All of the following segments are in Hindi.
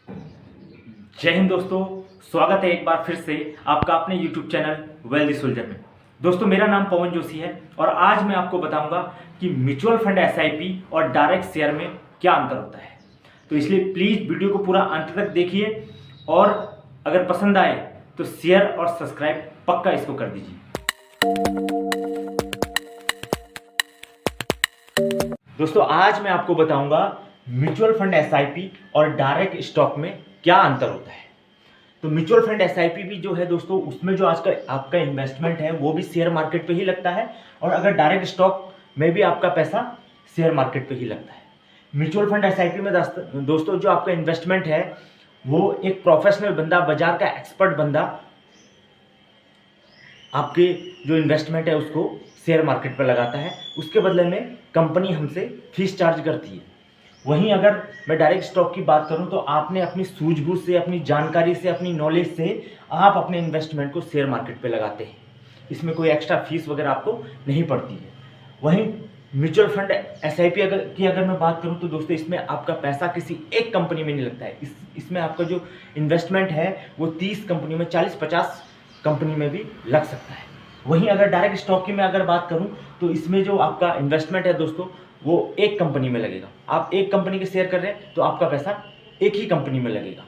जय हिंद दोस्तों, स्वागत है एक बार फिर से आपका अपने YouTube चैनल वेल्दी सोल्जर में। दोस्तों, मेरा नाम पवन जोशी है और आज मैं आपको बताऊंगा कि म्यूचुअल फंड एसआईपी और डायरेक्ट शेयर में क्या अंतर होता है। तो इसलिए प्लीज़ वीडियो को पूरा अंत तक देखिए और अगर पसंद आए तो शेयर और सब्सक्राइब पक्का इसको कर दीजिए। दोस्तों, आज मैं आपको बताऊंगा म्यूचुअल फंड एसआईपी और डायरेक्ट स्टॉक में क्या अंतर होता है। तो म्यूचुअल फंड एसआईपी भी जो है दोस्तों, उसमें जो आज का आपका इन्वेस्टमेंट है वो भी शेयर मार्केट पे ही लगता है और अगर डायरेक्ट स्टॉक में भी आपका पैसा शेयर मार्केट पे ही लगता है। म्यूचुअल फंड एसआईपी में दोस्तों जो आपका इन्वेस्टमेंट है वो एक प्रोफेशनल बंदा, बाजार का एक्सपर्ट बंदा आपके जो इन्वेस्टमेंट है उसको शेयर मार्केट पर लगाता है। उसके बदले में कंपनी हमसे फीस चार्ज करती है। वहीं अगर मैं डायरेक्ट स्टॉक की बात करूं तो आपने अपनी सूझबूझ से, अपनी जानकारी से, अपनी नॉलेज से आप अपने इन्वेस्टमेंट को शेयर मार्केट पे लगाते हैं। इसमें कोई एक्स्ट्रा फीस वगैरह आपको नहीं पड़ती है। वहीं म्यूचुअल फंड एसआईपी अगर मैं बात करूं तो दोस्तों इसमें आपका पैसा किसी एक कंपनी में नहीं लगता है। इसमें आपका जो इन्वेस्टमेंट है वो 30 कंपनी में, 40-50 कंपनी में भी लग सकता है। वहीं अगर डायरेक्ट स्टॉक की मैं अगर बात करूं तो इसमें जो आपका इन्वेस्टमेंट है दोस्तों वो एक कंपनी में लगेगा। आप एक कंपनी के शेयर कर रहे हैं तो आपका पैसा एक ही कंपनी में लगेगा।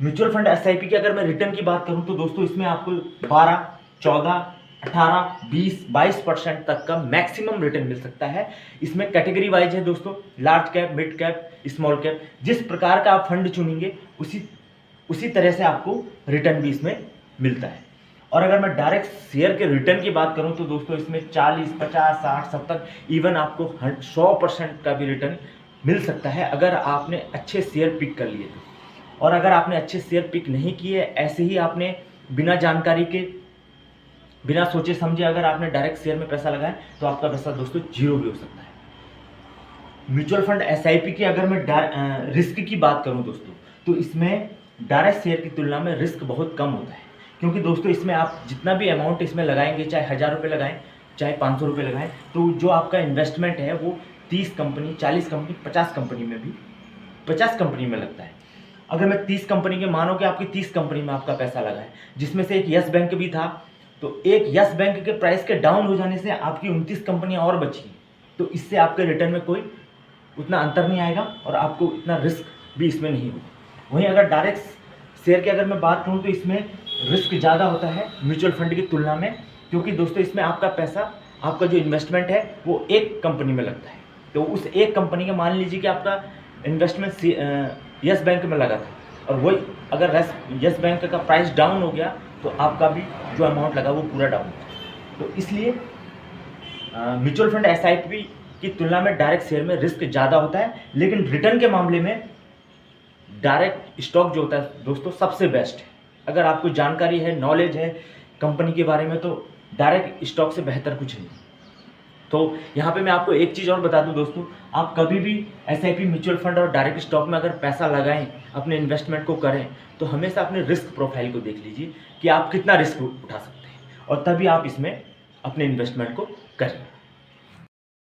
म्यूचुअल फंड एसआईपी की अगर मैं रिटर्न की बात करूं तो दोस्तों इसमें आपको 12, 14, 18, 20, 22% तक का मैक्सिमम रिटर्न मिल सकता है। इसमें कैटेगरी वाइज है दोस्तों, large cap, mid cap, small cap. जिस प्रकार का आप फंड चुनेंगे उसी तरह से आपको रिटर्न भी इसमें मिलता है। और अगर मैं डायरेक्ट शेयर के रिटर्न की बात करूं तो दोस्तों इसमें 40, 50, 60, 70 इवन आपको 100% का भी रिटर्न मिल सकता है अगर आपने अच्छे शेयर पिक कर लिए तो। और अगर आपने अच्छे शेयर पिक नहीं किए, ऐसे ही आपने बिना जानकारी के, बिना सोचे समझे अगर आपने डायरेक्ट शेयर में पैसा लगाया तो आपका पैसा दोस्तों जीरो भी हो सकता है। म्यूचुअल फंड एसआईपी की अगर मैं रिस्क की बात करूं दोस्तों तो इसमें डायरेक्ट शेयर की तुलना में रिस्क बहुत कम होता है। क्योंकि दोस्तों इसमें आप जितना भी अमाउंट इसमें लगाएंगे, चाहे 1000 रुपये लगाएं, चाहे 500 रुपये लगाएं, तो जो आपका इन्वेस्टमेंट है वो 30 कंपनी, 40 कंपनी, 50 कंपनी में भी 50 कंपनी में लगता है। अगर मैं 30 कंपनी के, मानो कि आपकी 30 कंपनी में आपका पैसा लगा है, जिसमें से एक यस बैंक भी था, तो एक यस बैंक के प्राइस के डाउन हो जाने से आपकी 29 कंपनियाँ और बची, तो इससे आपके रिटर्न में कोई उतना अंतर नहीं आएगा और आपको इतना रिस्क भी इसमें नहीं होगा। वहीं अगर डायरेक्ट शेयर की अगर मैं बात करूँ तो इसमें रिस्क ज़्यादा होता है म्यूचुअल फंड की तुलना में, क्योंकि दोस्तों इसमें आपका पैसा, आपका जो इन्वेस्टमेंट है वो एक कंपनी में लगता है। तो उस एक कंपनी का मान लीजिए कि आपका इन्वेस्टमेंट यस बैंक में लगा था और वही अगर यस बैंक का प्राइस डाउन हो गया तो आपका भी जो अमाउंट लगा वो पूरा डाउन हो जाए। तो इसलिए म्यूचुअल फंड एसआईपी की तुलना में डायरेक्ट शेयर में रिस्क ज़्यादा होता है, लेकिन रिटर्न के मामले में डायरेक्ट स्टॉक जो होता है दोस्तों सबसे बेस्ट है। अगर आपको जानकारी है, नॉलेज है कंपनी के बारे में, तो डायरेक्ट स्टॉक से बेहतर कुछ नहीं। तो यहाँ पे मैं आपको एक चीज़ और बता दूं दोस्तों, आप कभी भी एसआईपी, म्यूचुअल फंड और डायरेक्ट स्टॉक में अगर पैसा लगाएं, अपने इन्वेस्टमेंट को करें, तो हमेशा अपने रिस्क प्रोफाइल को देख लीजिए कि आप कितना रिस्क उठा सकते हैं और तभी आप इसमें अपने इन्वेस्टमेंट को करें।